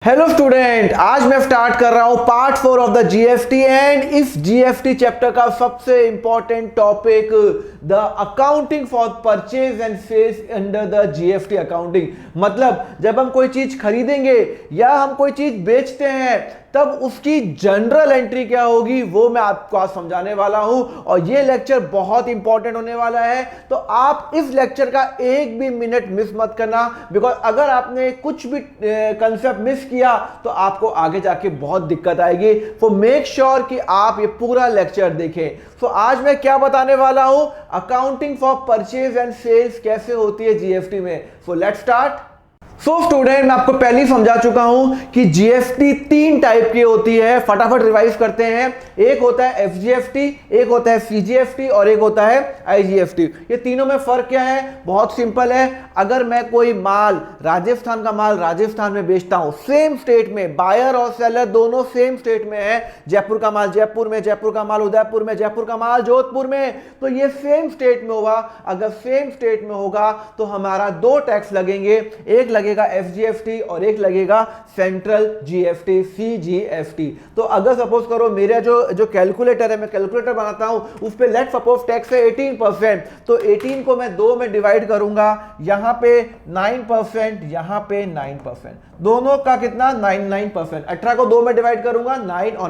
Hello student, आज मैं start कर रहा हूं part 4 of the GST and इस जीएसटी चैप्टर का सबसे important topic the accounting for purchase and sales under the GST accounting. मतलब जब हम कोई चीज खरीदेंगे या हम कोई चीज बेचते हैं तब उसकी जनरल एंट्री क्या होगी वो मैं आपको आज समझाने वाला हूं और ये लेक्चर बहुत इंपॉर्टेंट होने वाला है। तो आप इस लेक्चर का एक भी मिनट मिस मत करना, बिकॉज अगर आपने कुछ भी कंसेप्ट मिस किया तो आपको आगे जाके बहुत दिक्कत आएगी। तो मेक श्योर कि आप ये पूरा लेक्चर देखें। तो आज मैं क्या बताने वाला हूं, accounting for purchase and sales कैसे होती है जीएसटी में। सो लेट्स स्टार्ट। स्टूडेंट, मैं आपको पहले ही समझा चुका हूं कि जीएसटी 3 टाइप की होती है। फटाफट रिवाइज करते हैं। एक होता है एफजीएफटी, एक होता है सीजीएफटी और एक होता है आईजीएफटी। ये तीनों में फर्क क्या है? बहुत सिंपल है। अगर मैं कोई माल, राजस्थान का माल राजस्थान में बेचता हूं, सेम स्टेट में, बायर और सेलर दोनों सेम स्टेट में है, जयपुर का माल जयपुर में, जयपुर का माल उदयपुर में, जयपुर का माल जोधपुर में, तो ये सेम स्टेट में होगा। अगर सेम स्टेट में होगा तो हमारा 2 टैक्स लगेंगे, एक लगेगा एफजीएफटी और एक लगेगा सेंट्रल जीएसटी सीजीएसटी। तो अगर सपोज करो मेरा जो कैलकुलेटर है, मैं कैलकुलेटर बनाता हूं, उस पे लेट सपोज टैक्स है 18%, तो 18 को मैं 2 में डिवाइड करूंगा, यहां पे 9%, यहां पे 9%, दोनों का कितना 9%। 18 को 2 में डिवाइड करूंगा, 9 और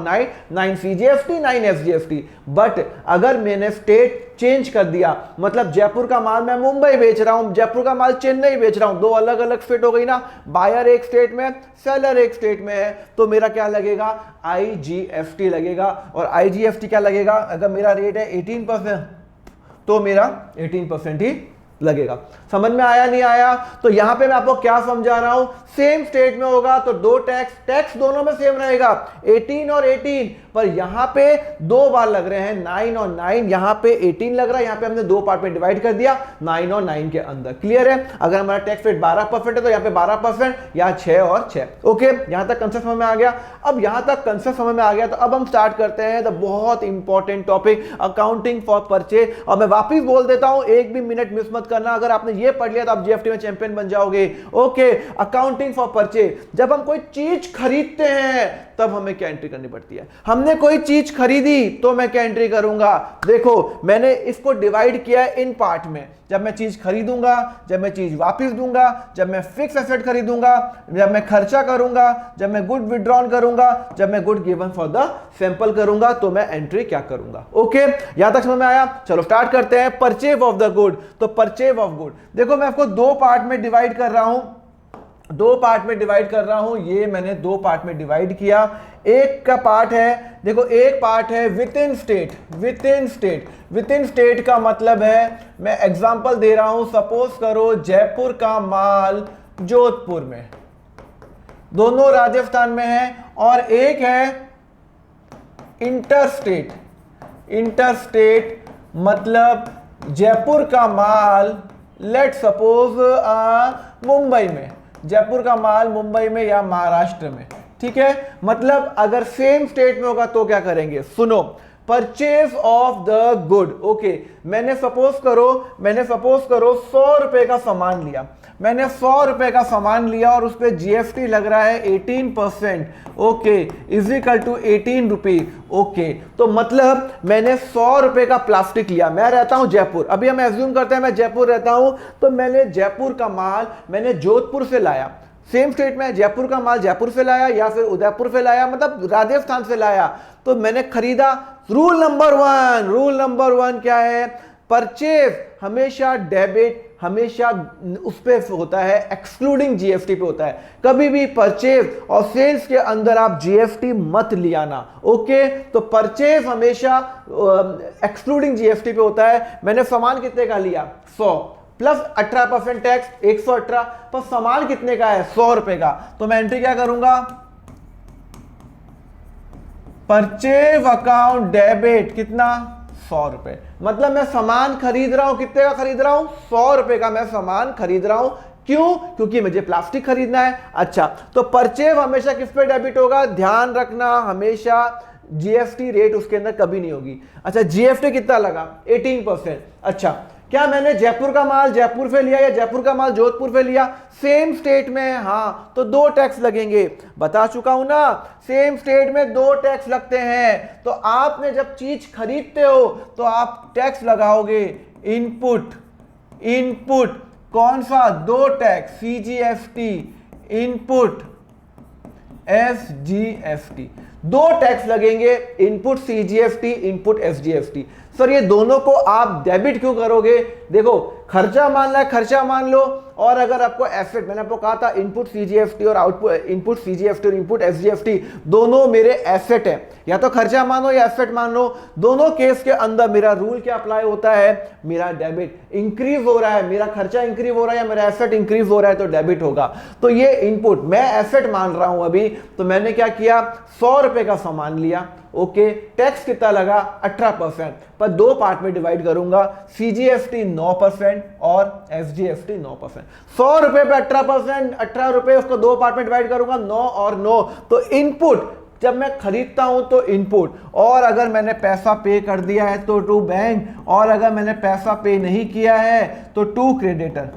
9 सीजीएसटी 9 एफजीएफटी। बट अगर मैंने स्टेट चेंज कर दिया, मतलब जयपुर का माल मैं मुंबई बेच रहा हूं, जयपुर का माल चेन्नई बेच रहा हूं, 2 अलग अलग स्टेट हो गई ना। बायर एक स्टेट में, सेलर एक स्टेट में है, तो मेरा क्या लगेगा? आईजीएफटी लगेगा। और आईजीएफटी क्या लगेगा? अगर मेरा रेट है 18% तो मेरा 18% ही लगेगा। समझ में आया नहीं आया? तो यहां पे मैं आपको क्या समझा रहा हूं, सेम स्टेट में होगा तो 2 टैक्स दोनों में सेम रहेगा, 18 और 18, पर यहां पे 2 बार लग रहे हैं, 9 और 9। यहां पे 18 लग रहा है, यहां पे हमने 2 पार्ट में डिवाइड कर दिया, 9 और 9 के अंदर। क्लियर है? अगर हमारा टैक्स रेट 12% है तो यहां पे 12%, यहां 6 और 6। ओके, यहां तक कंसेप्ट समझ में आ गया। अब यहां तक कंसेप्ट समझ में आ गया तो अब हम स्टार्ट करते हैं द बहुत important topic accounting for purchase. और मैं वापिस बोल देता हूं, एक भी मिनट मिस मत करना। अगर आपने ये पढ़ लिया तो आप जीएसटी में चैंपियन बन जाओगे। Okay, accounting for purchase. जब हम कोई चीज खरीदते हैं तब हमें क्या एंट्री करनी पड़ती है? हमने कोई चीज खरीदी तो मैं क्या एंट्री करूंगा? देखो, मैंने इसको डिवाइड किया है इन पार्ट में। जब मैं चीज खरीदूंगा, जब मैं चीज वापस दूंगा, जब मैं फिक्स एसेट खरीदूंगा, जब मैं खर्चा करूंगा, जब मैं गुड विड्रॉन करूंगा, जब मैं good given for the sample करूंगा, तो मैं एंट्री क्या करूंगा। ओके, यहां तक समझ में आया? चलो स्टार्ट करते हैं। Purchase of the good. तो परचेज ऑफ गुड, देखो मैं आपको 2 पार्ट में डिवाइड कर रहा हूं, 2 पार्ट में डिवाइड कर रहा हूं। ये मैंने 2 पार्ट में डिवाइड किया। एक का पार्ट है, देखो एक पार्ट है with in state. With in state, with in state का मतलब है, मैं एग्जांपल दे रहा हूं, सपोज करो जयपुर का माल जोधपुर में, दोनों राजस्थान में है, और एक है इंटरस्टेट। इंटरस्टेट मतलब जयपुर का माल लेट सपोज मुंबई में, जयपुर का माल मुंबई में या महाराष्ट्र में। ठीक है, मतलब अगर सेम स्टेट में होगा तो क्या करेंगे? सुनो, purchase of the good. Okay, मैंने सपोज करो 100 रुपए का सामान लिया, मैंने 100 रुपए का सामान लिया और उस पर जीएसटी लग रहा है 18%। Okay, is equal to 18 rupee. Okay, तो मतलब मैंने 100 रुपए का प्लास्टिक लिया। मैं रहता हूं जयपुर, अभी हम एज्यूम करते हैं मैं जयपुर रहता हूं, तो मैंने जयपुर का माल मैंने जोधपुर से लाया, सेम स्टेट में जयपुर का माल जयपुर से लाया या फिर उदयपुर से लाया, मतलब राजस्थान से लाया, तो मैंने खरीदा। रूल नंबर वन क्या है? परचेज हमेशा डेबिट, हमेशा उस पे होता है, एक्सक्लूडिंग जीएसटी पे होता है। कभी भी परचेज और सेल्स के अंदर आप जीएसटी मत ले आना। ओके, तो परचेज हमेशा एक्सक्लूडिंग जीएसटी पे होता है। मैंने सामान कितने का लिया? 100 प्लस 18% टैक्स 118, पर सामान कितने का है? 100 रुपए का। तो मैं एंट्री क्या करूंगा? परचेज अकाउंट डेबिट कितना? 100 रुपए। मतलब मैं सामान खरीद रहा हूं, कितने का खरीद रहा हूं? 100 रुपए का मैं सामान खरीद रहा हूं। क्यों? क्योंकि मुझे प्लास्टिक खरीदना है। अच्छा, तो परचेज हमेशा किस पे डेबिट होगा? ध्यान रखना, हमेशा जीएसटी रेट उसके अंदर कभी नहीं होगी। अच्छा, जीएसटी कितना लगा? 18%। अच्छा, क्या मैंने जयपुर का माल जयपुर से लिया या जयपुर का माल जोधपुर से लिया? सेम स्टेट में है, हाँ, तो 2 टैक्स लगेंगे। बता चुका हूं ना, सेम स्टेट में 2 टैक्स लगते हैं। तो आपने जब चीज खरीदते हो तो आप टैक्स लगाओगे। इनपुट, इनपुट कौन सा? 2 tax, CGST, input SGST, 2 tax लगेंगे। Input CGST, input SGST। Sir ये दोनों को आप डेबिट क्यों करोगे? देखो, खर्चा मानना है, खर्चा मान लो, और अगर आपको एसेट, मैंने आपको कहा था इनपुट CGST और आउटपुट, इनपुट CGST और इनपुट SGST दोनों मेरे एसेट है, या तो खर्चा मानो या एसेट मान लो। दोनों केस के अंदर मेरा रूल क्या अप्लाई होता है? मेरा डेबिट इंक्रीज हो रहा है, मेरा खर्चा इंक्रीज हो रहा है या मेरा एसेट इंक्रीज हो रहा है तो डेबिट होगा। तो ये इनपुट मैं एसेट मान रहा हूं अभी, तो मैंने क्या किया? 100 रुपए का सामान लिया। ओके, टैक्स कितना लगा? 18%, पर 2 पार्ट में डिवाइड करूंगा। CGST 9% और SGST 9%। 100 रुपए पे 18%, 18 रुपए, उसको 2 पार्ट में डिवाइड करूंगा, 9 और 9। तो इनपुट जब मैं खरीदता हूं तो इनपुट, और अगर मैंने पैसा पे कर दिया है तो टू बैंक, और अगर मैंने पैसा पे नहीं किया है तो टू क्रेडिटर,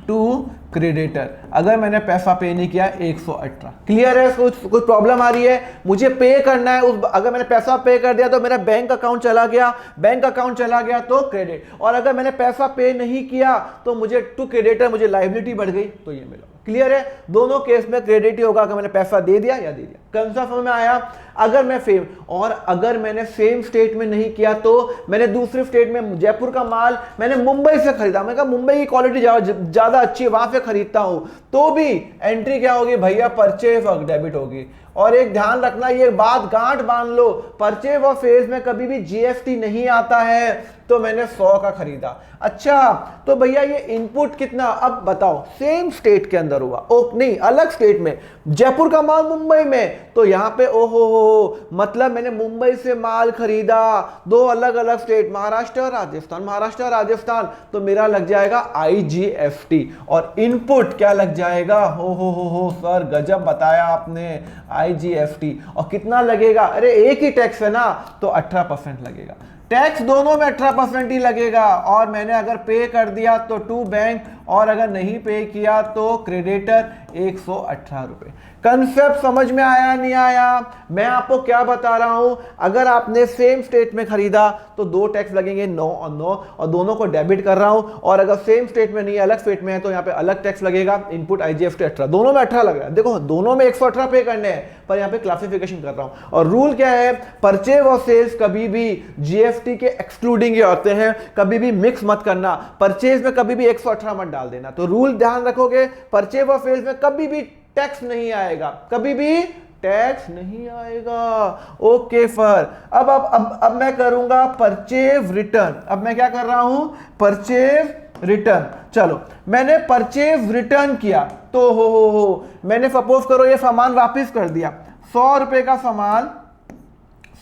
टू क्रेडिटर। अगर मैंने पैसा पे नहीं किया 118। क्लियर है? कुछ प्रॉब्लम आ रही है? मुझे पे करना है उस, अगर मैंने पैसा पे कर दिया तो मेरा बैंक अकाउंट चला गया, बैंक अकाउंट चला गया तो क्रेडिट, और अगर मैंने पैसा पे नहीं किया तो मुझे टू क्रेडिटर, मुझे लायबिलिटी बढ़ गई तो ये मिला। क्लियर है? दोनों केस में क्रेडिट ही होगा अगर मैंने पैसा दे दिया या दे दिया। कंसेप्ट समझ में आया? अगर मैं सेम, और अगर मैंने सेम स्टेट में नहीं किया तो मैंने दूसरे स्टेट में, जयपुर का माल मैंने मुंबई से खरीदा, मैं कहा मुंबई की क्वालिटी ज्यादा अच्छी है, वहां से खरीदता हूं, तो भी एंट्री क्या होगी भैया? परचेज और डेबिट होगी। और एक ध्यान रखना, ये बात गांठ बांध लो, परचेज और सेल्स में कभी भी GST नहीं आता है। तो मैंने 100 का खरीदा। अच्छा, तो भैया ये इनपुट कितना? अब बताओ, सेम स्टेट के अंदर हुआ, ओ नहीं, अलग स्टेट में, जयपुर का माल मुंबई में, तो यहां पे ओहो हो, मतलब मैंने मुंबई से माल खरीदा, 2 अलग अलग स्टेट, महाराष्ट्र और राजस्थान, महाराष्ट्र और राजस्थान, तो मेरा लग जाएगा IGST। और इनपुट क्या लग जाएगा? हो सर गजब बताया आपने, IGST। और कितना लगेगा? अरे एक ही टैक्स है ना, तो 18% लगेगा। टैक्स दोनों में 18% ही लगेगा। और मैंने अगर पे कर दिया तो टू बैंक, और अगर नहीं पे किया तो क्रेडिटर 118 रुपए। कंसेप्ट समझ में आया नहीं आया? मैं आपको क्या बता रहा हूं, अगर आपने सेम स्टेट में खरीदा तो 2 टैक्स लगेंगे, 9 और 9, और दोनों को डेबिट कर रहा हूं। और अगर सेम स्टेट में नहीं, अलग स्टेट में है, तो यहां पे अलग टैक्स लगेगा। इनपुट IGST 18, दोनों में 18 लग रहा है। देखो दोनों में 118 पे करने हैं, पर यहां पे क्लासिफिकेशन कर रहा हूं। और रूल क्या है? परचेज और सेल्स कभी भी GST के एक्सक्लूडिंग ही होते हैं, कभी भी मिक्स मत करना। परचेज में कभी भी 118 मत डाल देना। तो रूल ध्यान रखोगे, परचेज और सेल्स में कभी भी टैक्स नहीं आएगा, कभी भी टैक्स नहीं आएगा। ओके फर, अब मैं करूंगा परचेज रिटर्न। अब मैं क्या कर रहा हूं? Purchase return. चलो, मैंने परचेज रिटर्न किया तो हो मैंने सपोज करो ये सामान वापस कर दिया, 100 रुपए का सामान,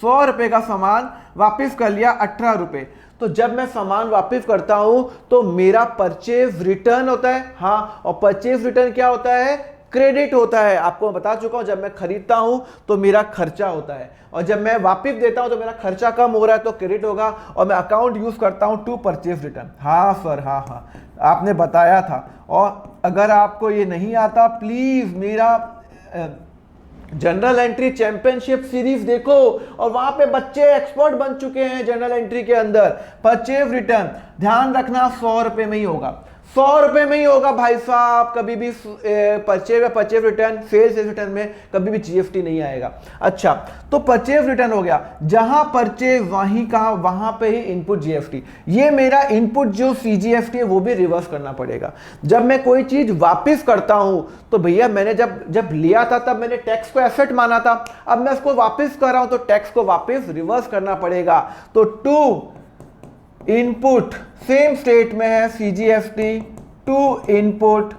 100 रुपए का सामान वापस कर लिया 18 रुपए। तो जब मैं सामान वापस करता हूं तो मेरा परचेज रिटर्न होता है। हाँ, और परचेज रिटर्न क्या होता है? क्रेडिट होता है। आपको बता चुका हूं, जब मैं खरीदता हूं तो मेरा खर्चा होता है, और जब मैं वापस देता हूं तो मेरा खर्चा कम हो रहा है तो क्रेडिट होगा। और मैं अकाउंट यूज करता हूं टू परचेज रिटर्न। हाँ सर, हाँ आपने बताया था। और अगर आपको ये नहीं आता, प्लीज मेरा जनरल एंट्री चैंपियनशिप सीरीज देखो, और वहां पे बच्चे एक्सपर्ट बन चुके हैं जनरल एंट्री के अंदर। परचेज रिटर्न ध्यान रखना 100 रुपए में ही होगा, 100 रुपए में ही होगा भाई साहब। कभी भी परचेज रिटर्न, सेल्स रिटर्न में कभी भी GST नहीं आएगा। अच्छा, तो परचेज रिटर्न हो गया, जहां परचेज वहीं कहा, वहां पे ही इनपुट GST। ये मेरा इनपुट जो CGST है वो भी रिवर्स करना पड़ेगा। जब मैं कोई चीज वापस करता हूं तो भैया मैंने जब लिया था तब मैंने टैक्स को एसेट माना था, अब मैं उसको वापस कर रहा हूं तो टैक्स को वापस रिवर्स करना पड़ेगा। तो टू इनपुट सेम स्टेट में है CGST, टू इनपुट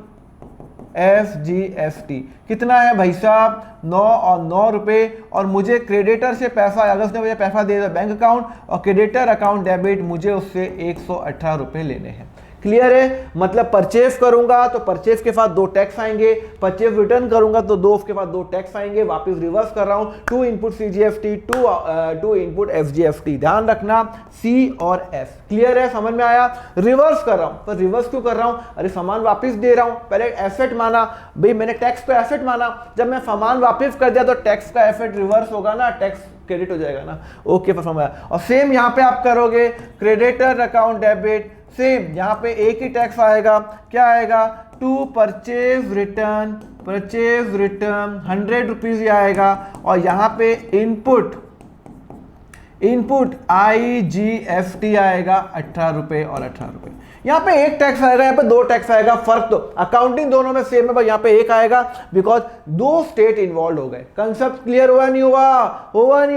SGST। कितना है भाई साहब? 9 और 9 रुपए। और मुझे क्रेडिटर से पैसा, अगर उसने मुझे पैसा दे दिया बैंक अकाउंट, और क्रेडिटर अकाउंट डेबिट, मुझे उससे 118 रुपए लेने हैं। क्लियर है? मतलब परचेज करूंगा तो परचेज के साथ 2 टैक्स आएंगे, परचेज रिटर्न करूंगा तो 2 के बाद 2 टैक्स आएंगे। वापस रिवर्स कर रहा हूं, 2 इनपुट CGFT, 2 इनपुट FGFT। ध्यान रखना C और F। क्लियर है? समझ में आया? रिवर्स कर रहा हूं, पर रिवर्स क्यों कर रहा हूं? अरे सामान वापस दे रहा हूं, पहले एसेट माना भाई, मैंने टैक्स को एसेट माना, जब मैं सामान वापस कर दिया तो टैक्स का एसेट रिवर्स होगा ना, टैक्स क्रेडिट हो जाएगा ना। ओके, परफॉर्म आया। और सेम यहाँ पे आप करोगे क्रेडिटर अकाउंट डेबिट, सेम यहाँ पे एक ही टैक्स आएगा, क्या आएगा? टू परचेज रिटर्न 100 रुपीज ही आएगा। और यहाँ पे इनपुट IGFT आएगा 18 रुपए और 18 रुपए। यहाँ पे एक टैक्स आएगा, यहाँ पे 2 टैक्स आएगा, फर्क तो अकाउंटिंग दोनों में सेम है, पर यहाँ पे एक आएगा बिकॉज 2 स्टेट इन्वॉल्व हो गए। कंसेप्ट क्लियर हुआ नहीं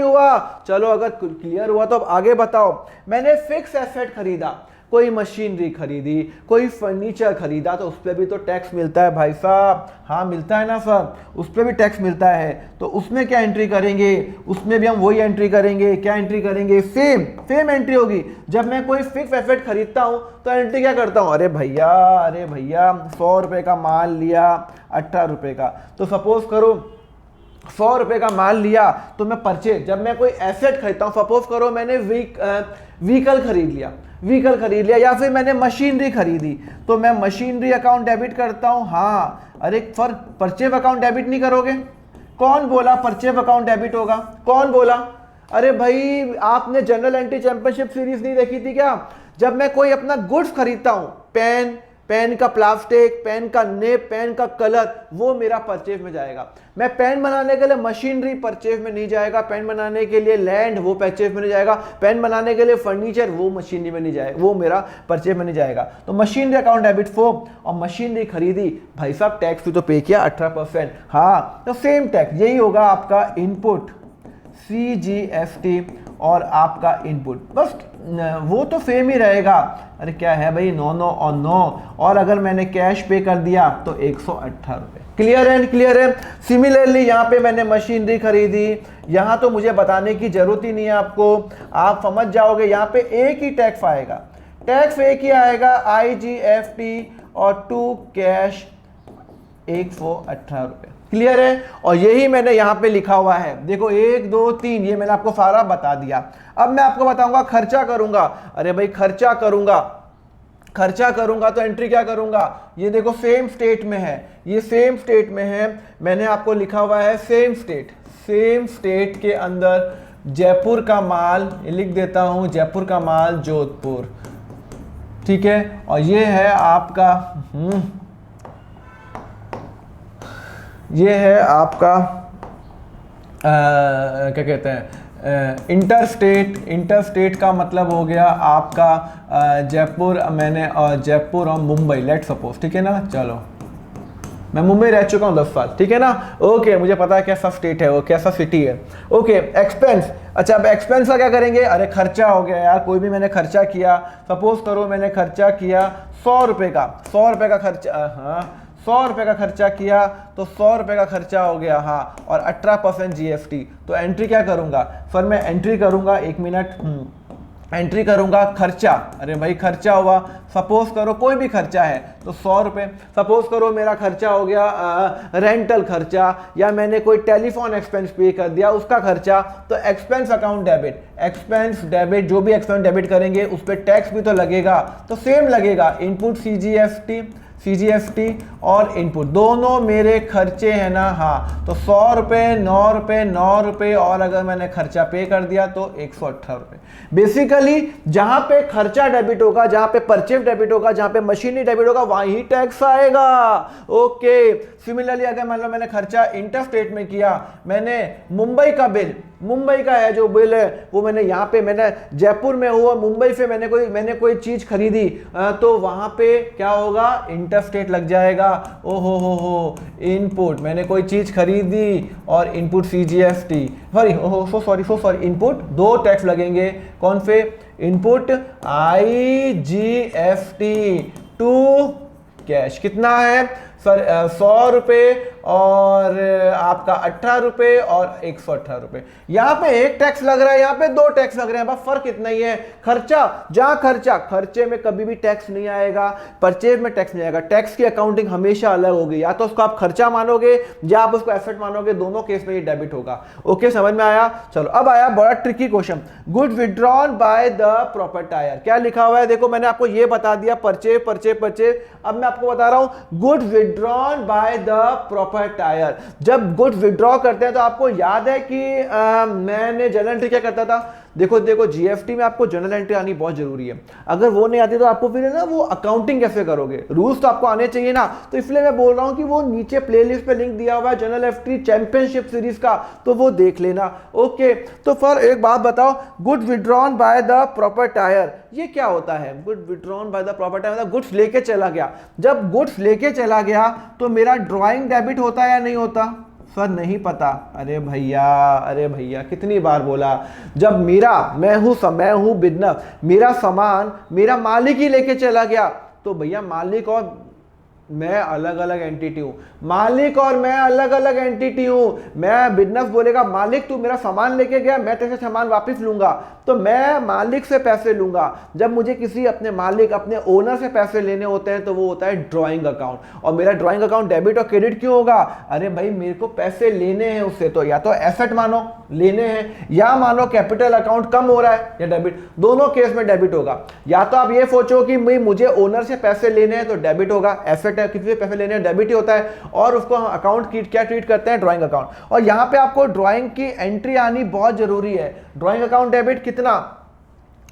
हुआ? चलो अगर क्लियर हुआ तो अब आगे बताओ। मैंने फिक्स एसेट खरीदा, कोई मशीनरी खरीदी, कोई फर्नीचर खरीदा, तो उस पर भी तो टैक्स मिलता है भाई साहब। हाँ मिलता है ना सर, उस पर भी टैक्स मिलता है। तो उसमें क्या एंट्री करेंगे? उसमें भी हम वही एंट्री करेंगे। क्या एंट्री करेंगे? सेम एंट्री होगी। जब मैं कोई फिक्स एसेट खरीदता हूँ तो एंट्री क्या करता हूँ? अरे भैया 100 रुपये का माल लिया 18 रुपये का, तो सपोज करो 100 रुपये का माल लिया तो मैं परचेज, जब मैं कोई एसेट खरीदता हूँ, सपोज करो मैंने व्हीकल खरीद लिया या फिर मैंने मशीनरी खरीदी, तो मैं मशीनरी अकाउंट डेबिट करता हूँ। हाँ, अरे फॉर परचेज अकाउंट डेबिट नहीं करोगे? कौन बोला परचेज अकाउंट डेबिट होगा? कौन बोला? अरे भाई आपने जनरल एंटी चैंपियनशिप सीरीज नहीं देखी थी क्या? जब मैं कोई अपना गुड्स खरीदता हूँ, पेन का प्लास्टिक, पेन का नेब, पेन का कलर, वो मेरा परचेज में जाएगा। मैं पेन बनाने के लिए मशीनरी परचेज में नहीं जाएगा, पेन बनाने के लिए लैंड वो परचेज में नहीं जाएगा, पेन बनाने के लिए फर्नीचर वो मशीनरी में नहीं जाएगा, वो मेरा परचेज में नहीं जाएगा। तो मशीनरी अकाउंट डेबिट फॉर्म, और मशीनरी खरीदी भाई साहब, टैक्स भी तो पे किया 18%। हाँ, तो सेम टैक्स यही होगा आपका इनपुट CGFT और आपका इनपुट, बस वो तो सेम ही रहेगा। अरे क्या है भाई, 9 और 9, और अगर मैंने कैश पे कर दिया तो 118 रुपये। क्लियर है? सिमिलरली यहाँ पे मैंने मशीनरी खरीदी, यहाँ तो मुझे बताने की जरूरत ही नहीं है आपको, आप समझ जाओगे। यहाँ पे एक ही टैक्स आएगा, टैक्स एक ही आएगा, IGFT और 2 कैश 118 रुपये। क्लियर है? और यही मैंने यहाँ पे लिखा हुआ है, देखो 1 2 3, ये मैंने आपको सारा बता दिया। अब मैं आपको बताऊंगा खर्चा करूंगा। अरे भाई खर्चा करूंगा तो एंट्री क्या करूंगा? ये देखो सेम स्टेट में है, ये सेम स्टेट में है, मैंने आपको लिखा हुआ है सेम स्टेट के अंदर जयपुर का माल, लिख देता हूं जयपुर का माल जोधपुर, ठीक है। और ये है आपका ये है आपका क्या कहते हैं, इंटरस्टेट का मतलब हो गया आपका जयपुर, मैंने जयपुर और मुंबई, लेट सपोज, ठीक है ना। चलो मैं मुंबई रह चुका हूँ 10 साल, ठीक है ना। ओके, मुझे पता है कैसा स्टेट है वो, कैसा सिटी है। Okay, expense. अच्छा, अब एक्सपेंस का क्या करेंगे? अरे खर्चा हो गया यार, कोई भी मैंने खर्चा किया, सपोज करो मैंने खर्चा किया 100 रुपये का, 100 रुपये का खर्चा, हाँ 100 रुपये का खर्चा किया तो 100 रुपये का खर्चा हो गया, हाँ, और 18% GST। तो एंट्री क्या करूँगा सर? मैं एंट्री करूँगा, 1 मिनट, एंट्री करूँगा खर्चा। अरे भाई खर्चा हुआ, सपोज करो कोई भी खर्चा है तो 100 रुपये, सपोज करो मेरा खर्चा हो गया रेंटल खर्चा, या मैंने कोई टेलीफोन एक्सपेंस पे कर दिया उसका खर्चा, तो expense account debit, expense debit, जो भी एक्सपेंस डेबिट करेंगे उस पर टैक्स भी तो लगेगा, तो सेम लगेगा। इनपुट CGFT और इनपुट दोनों मेरे खर्चे हैं ना, हाँ। तो 100 रुपये, 9 रुपये, और अगर मैंने खर्चा पे कर दिया तो 118 रुपये। बेसिकली जहां पे खर्चा डेबिट होगा, जहां पे परचेज डेबिट होगा, जहां पे मशीनरी डेबिट होगा, वहीं टैक्स आएगा। ओके, सिमिलरली अगर मान लो मैंने खर्चा इंटरस्टेट में किया, मैंने मुंबई का बिल, मुंबई का है जो बिल है वो मैंने यहाँ पे, मैंने जयपुर में हुआ, मुंबई से मैंने कोई चीज खरीदी, तो वहां पे क्या होगा? इंटरस्टेट लग जाएगा। ओहो हो, इनपुट, मैंने कोई चीज खरीदी और input CGFT, sorry input, 2 tax लगेंगे। कौन से? इनपुट IGFT 2 कैश, कितना है? सर 100 रुपये और आपका 18 रुपये और 118 रुपये। यहाँ पे एक टैक्स लग रहा है, यहाँ पे दो टैक्स लग रहे हैं, बस फर्क इतना ही है। खर्चा जहाँ खर्चे में कभी भी टैक्स नहीं आएगा, परचेज में टैक्स नहीं आएगा। टैक्स की अकाउंटिंग हमेशा अलग होगी, या तो उसको आप खर्चा मानोगे या आप उसको एसेट मानोगे, दोनों केस में ये डेबिट होगा। ओके, समझ में आया। चलो अब आया बड़ा tricky question, good withdrawn by the proprietor. क्या लिखा हुआ है देखो, मैंने आपको ये बता दिया परचेज परचेज परचेज। अब मैं आपको बता रहा हूं good withdrawn by the proprietor. जब गुड विड्रॉ करते हैं तो आपको याद है कि मैंने जर्नल एंट्री क्या करता था, देखो जीएफटी में आपको जर्नल एंट्री आनी बहुत जरूरी है। अगर वो नहीं आती तो आपको फिर ना वो अकाउंटिंग कैसे करोगे, रूल्स तो आपको आने चाहिए ना। तो इसलिए मैं बोल रहा हूं कि वो नीचे प्लेलिस्ट पे लिंक दिया हुआ है जर्नल एंट्री चैंपियनशिप सीरीज का, तो वो देख लेना। ओके, तो फिर एक बात बताओ, good withdrawn by the proprietor ये क्या होता है? Good withdrawn by the proprietor मतलब गुड्स लेके चला गया। जब गुड्स लेके चला गया तो मेरा ड्रॉइंग डेबिट होता है या नहीं होता? सर नहीं पता। अरे भैया कितनी बार बोला, जब मैं हूं बिजनेस, मेरा सामान मेरा मालिक ही लेके चला गया, तो भैया मालिक और मैं अलग अलग एंटिटी हूं, मालिक और मैं अलग अलग एंटिटी हूं। मैं बिजनेस बोलेगा मालिक तू मेरा सामान लेके गया, मैं तेरे से सामान वापस लूंगा, तो मैं मालिक से पैसे लूंगा। जब मुझे किसी अपने मालिक अपने ओनर से पैसे लेने होते हैं तो वो होता है ड्राइंग अकाउंट। और मेरा ड्राइंग अकाउंट डेबिट और क्रेडिट क्यों होगा? अरे भाई मेरे को पैसे लेने हैं उससे, तो या तो एसेट मानो लेने हैं, या मानो कैपिटल अकाउंट कम हो रहा है या डेबिट, दोनों केस में डेबिट होगा। या तो आप ये सोचो कि मुझे ओनर से पैसे लेने हैं तो डेबिट होगा, एसेट है किसी से पैसे लेने हैं डेबिट ही होता है, और उसको हम अकाउंट की क्या ट्रीट करते हैं, ड्राइंग अकाउंट। और यहां पे आपको ड्राइंग की एंट्री आनी बहुत जरूरी है। ड्राइंग अकाउंट डेबिट कितना?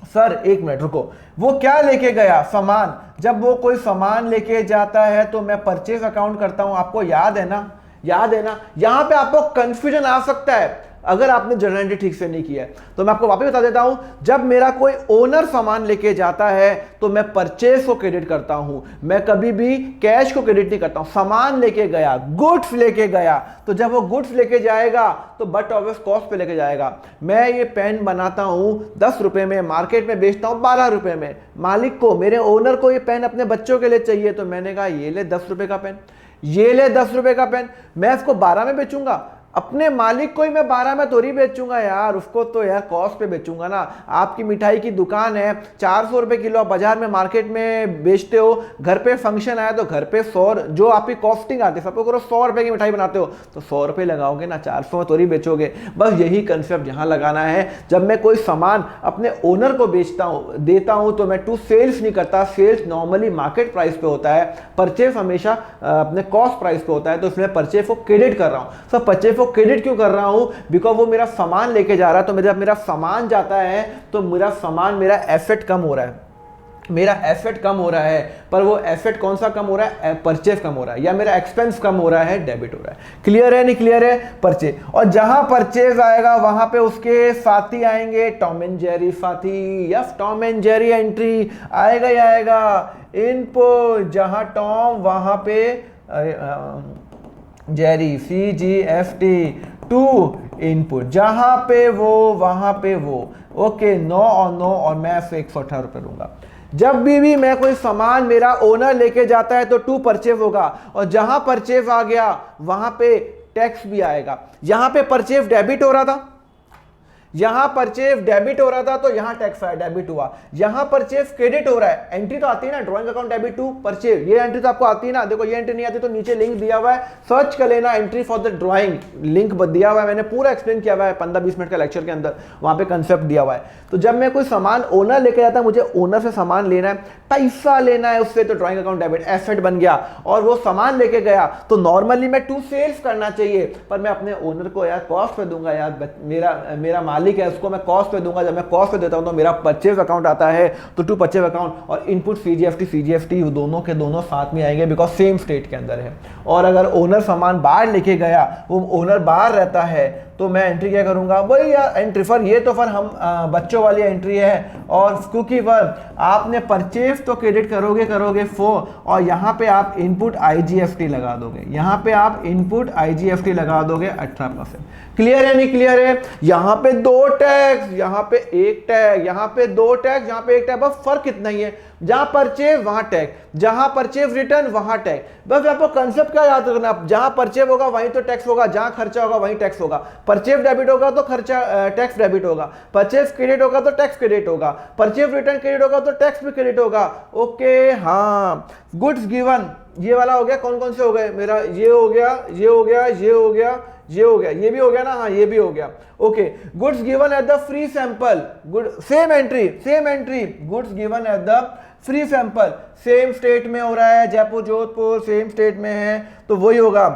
सर एक मिनट रुको, वो क्या लेके गया? सामान। जब वो कोई सामान लेके जाता है तो मैं परचेज अकाउंट करता हूं, आपको याद है ना? यहां पे आपको कंफ्यूजन आ सकता है अगर आपने जर्नल एंट्री ठीक से नहीं किया है। तो मैं आपको वापस बता देता हूं, जब मेरा कोई ओनर सामान लेके जाता है तो मैं परचेज को क्रेडिट करता हूं, मैं कभी भी कैश को क्रेडिट नहीं करता हूं। सामान लेके गया, गुड्स लेके गया, तो जब वो गुड्स लेके जाएगा तो बट ऑब्वियस कॉस्ट पे लेके जाएगा। मैं ये पेन बनाता हूं 10 रुपए में, मार्केट में बेचता हूं 12 रुपए में। मालिक को, मेरे ओनर को ये पेन अपने बच्चों के लिए चाहिए, तो मैंने कहा ये ले 10 रुपए का पेन, ये ले 10 रुपए का पेन। मैं इसको 12 में बेचूंगा, अपने मालिक को ही मैं 12 में थोड़ी बेचूंगा यार, उसको तो यार कॉस्ट पे बेचूंगा ना। आपकी मिठाई की दुकान है, 400 रुपए किलो, बाजार में मार्केट में बेचते हो, घर पे फंक्शन आया तो घर पे 100, जो आपकी कॉस्टिंग आती है, सपोज करो 100 रुपए की मिठाई बनाते हो तो 100 रुपए लगाओगे ना, 400 में थोड़ी बेचोगे। बस यही कंसेप्ट यहाँ लगाना है। जब मैं कोई सामान अपने ओनर को बेचता हूँ, देता हूँ, तो मैं टू सेल्स नहीं करता। सेल्स नॉर्मली मार्केट प्राइस पे होता है, परचेज हमेशा अपने कॉस्ट प्राइस पे होता है, तो इसलिए परचेज को क्रेडिट कर रहा हूँ। सब परचेज को क्रेडिट क्यों कर रहा हूं? बिकॉज वो मेरा सामान लेके जा रहा है, तो जब मेरा सामान जाता है तो मेरा सामान, मेरा एसेट कम हो रहा है, मेरा एसेट कम हो रहा है। पर वो एसेट कौन सा कम हो रहा है? परचेज कम हो रहा है, या मेरा एक्सपेंस कम हो रहा है, डेबिट हो रहा है। क्लियर है नहीं क्लियर है? परचेज। और जहां परचेज आएगा वहां पे उसके साथी आएंगे, टॉम एंड जेरी साथी। Yes, Tom and Jerry entry आएगा ही आएगा। इनपुट जहां टॉम वहां पे जेरी, CGFT टू इनपुट, जहां पे वो वहां पे वो। ओके, नो और मैं 118 रुपए लूंगा। जब भी मैं कोई सामान मेरा ओनर लेके जाता है तो टू परचेज होगा, और जहां परचेज आ गया वहां पे टैक्स भी आएगा। यहां पे परचेज डेबिट हो रहा था, यहां परचेज डेबिट हो रहा था, तो यहां टैक्स आया, डेबिट हुआ। यहां परचेज क्रेडिट हो रहा है, एंट्री तो आती है ना, drawing account debit to purchase, ये एंट्री तो आपको आती है ना। देखो ये एंट्री नहीं आती तो नीचे लिंक दिया हुआ है, सर्च कर लेना, entry for the drawing, link दिया हुआ है, मैंने पूरा एक्सप्लेन किया हुआ है 15-20 मिनट का लेक्चर के अंदर, वहां पे कंसेप्ट दिया हुआ है। तो जब मैं कोई सामान ओनर लेके जाता है, मुझे ओनर से सामान लेना है, पैसा लेना है उससे, तो ड्राइंग अकाउंट डेबिट, एसेट बन गया। और वो सामान लेके गया तो नॉर्मली मैं टू सेल्स करना चाहिए, पर मैं अपने ओनर को यार कॉस्ट पे दूंगा, यार मेरा मालिक है उसको मैं कॉस्ट पे दूंगा। जब मैं कॉस्ट पे देता हूं तो मेरा परचेज अकाउंट आता है, तो टू परचेज अकाउंट और इनपुट CGFT दोनों के दोनों साथ में आएंगे, बिकॉज सेम स्टेट के अंदर है। और अगर ओनर सामान बाहर लेके गया, वो ओनर बाहर रहता है, तो मैं एंट्री क्या करूंगा? वही यार एंट्री फॉर, ये तो फिर हम बच्चों वाली एंट्री है। और क्योंकि वह आपने परचेज तो क्रेडिट करोगे और यहाँ पे आप इनपुट IGFT लगा दोगे, यहाँ पे आप इनपुट IGFT लगा दोगे 18%। क्लियर है नहीं क्लियर है? यहाँ पे दो टैक्स, यहाँ पे एक टैग, यहाँ पे दो टैक्स, यहाँ पे एक टैग, बस फर्क इतना ही है, जहां परचेज वहां टैग, जहां परचेज रिटर्न वहां टैग। बस आपको कंसेप्ट क्या याद रखना, जहां परचेज होगा वहीं तो टैक्स होगा, जहां खर्चा होगा वहीं टैक्स होगा। परचेज डेबिट होगा तो खर्चा टैक्स डेबिट होगा, परचेज क्रेडिट होगा तो टैक्स क्रेडिट होगा, परचेज रिटर्न क्रेडिट होगा तो टैक्स भी क्रेडिट होगा। ओके हाँ, गुड्स गिवन ये वाला हो गया, कौन कौन से हो गए मेरा, ये हो गया, ये हो गया, ये हो गया, ये हो गया, ये भी हो गया ना, हाँ ये भी हो गया। Okay, goods given at the free sample, good same entry, goods given at the free sample, same state में हो रहा है, जयपुर जोधपुर सेम स्टेट में है, तो वही होगा।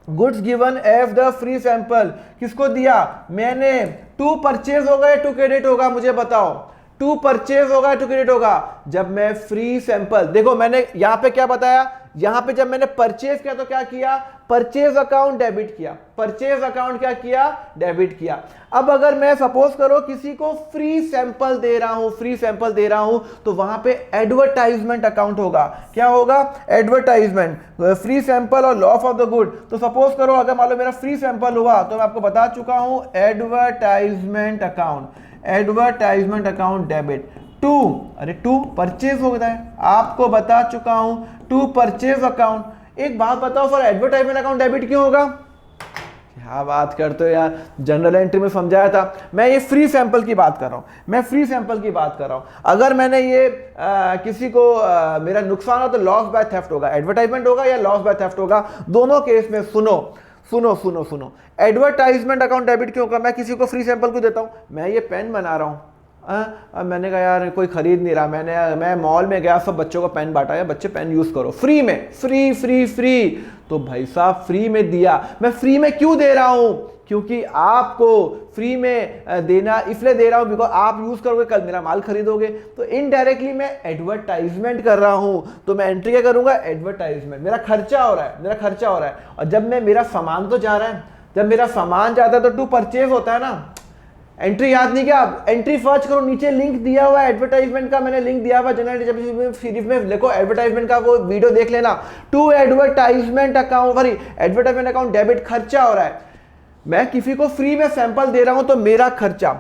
Goods given F the free sample, किसको दिया मैंने, टू परचेज होगा या टू क्रेडिट होगा, मुझे बताओ, टू परचेज होगा टू क्रेडिट होगा। जब मैं फ्री सैंपल, देखो मैंने यहां पे क्या बताया, यहां पे जब मैंने परचेज किया तो क्या किया, परचेज अकाउंट डेबिट किया, परचेज अकाउंट क्या किया, डेबिट किया। अब अगर मैं सपोज करो किसी को फ्री सैंपल दे रहा हूं, फ्री सैंपल दे रहा हूं, तो वहां पे एडवर्टाइजमेंट अकाउंट होगा, क्या होगा, एडवर्टाइजमेंट, फ्री सैंपल और लॉस ऑफ द गुड। तो सपोज करो अगर मान लो मेरा फ्री सैंपल हुआ, तो मैं आपको बता चुका हूं advertisement account, advertisement account debit to, अरे टू परचेज होता है, आपको बता चुका हूं, टू परचेज अकाउंट। एक बात बताओ, फॉर एडवर्टाइजमेंट अकाउंट डेबिट क्यों होगा, क्या बात करते हो यार, जनरल एंट्री में समझाया था, मैं ये फ्री सैंपल की बात कर रहा हूं, मैं फ्री सैंपल की बात कर रहा हूं। अगर मैंने ये किसी को मेरा नुकसान हो तो लॉस बाय थेफ्ट होगा, एडवर्टाइजमेंट होगा या लॉस बाय थेफ्ट होगा, दोनों केस में सुनो, एडवर्टाइजमेंट अकाउंट डेबिट क्यों होगा, मैं किसी को फ्री सैंपल को देता हूं, मैं ये पेन बना रहा हूं, अब मैंने कहा यार कोई खरीद नहीं रहा, मैं मॉल में गया, सब बच्चों को पेन बांटा है, बच्चे पेन यूज करो फ्री में, फ्री, तो भाई साहब फ्री में दिया। मैं फ्री में क्यों दे रहा हूं, क्योंकि आपको फ्री में देना इसलिए दे रहा हूं बिकॉज आप यूज करोगे, कल मेरा माल खरीदोगे, तो इनडायरेक्टली मैं एडवर्टाइजमेंट कर रहा हूं। तो मैं एंट्री क्या करूंगा, एडवर्टाइजमेंट, मेरा खर्चा हो रहा है, और जब मैं मेरा सामान तो जा रहा है, जब मेरा सामान जाता है तो टू परचेज होता है ना। एंट्री याद नहीं क्या, एंट्री सर्च करो, नीचे लिंक दिया हुआ है एडवर्टाइजमेंट का, मैंने लिंक दिया हुआ जनरल सीरीज में, देखो एडवर्टाइजमेंट का वो वीडियो देख लेना। To advertisement account, sorry advertisement account debit, खर्चा हो रहा है, मैं किसी को फ्री में सैंपल दे रहा हूं, तो मेरा खर्चा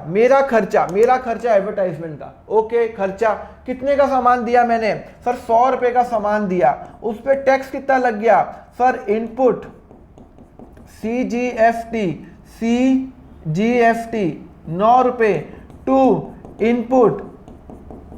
एडवर्टाइजमेंट का। ओके, खर्चा कितने का सामान दिया मैंने, सर 100 रुपए का सामान दिया, उस पर टैक्स कितना लग गया, सर इनपुट CGST 9 रुपए, टू इनपुट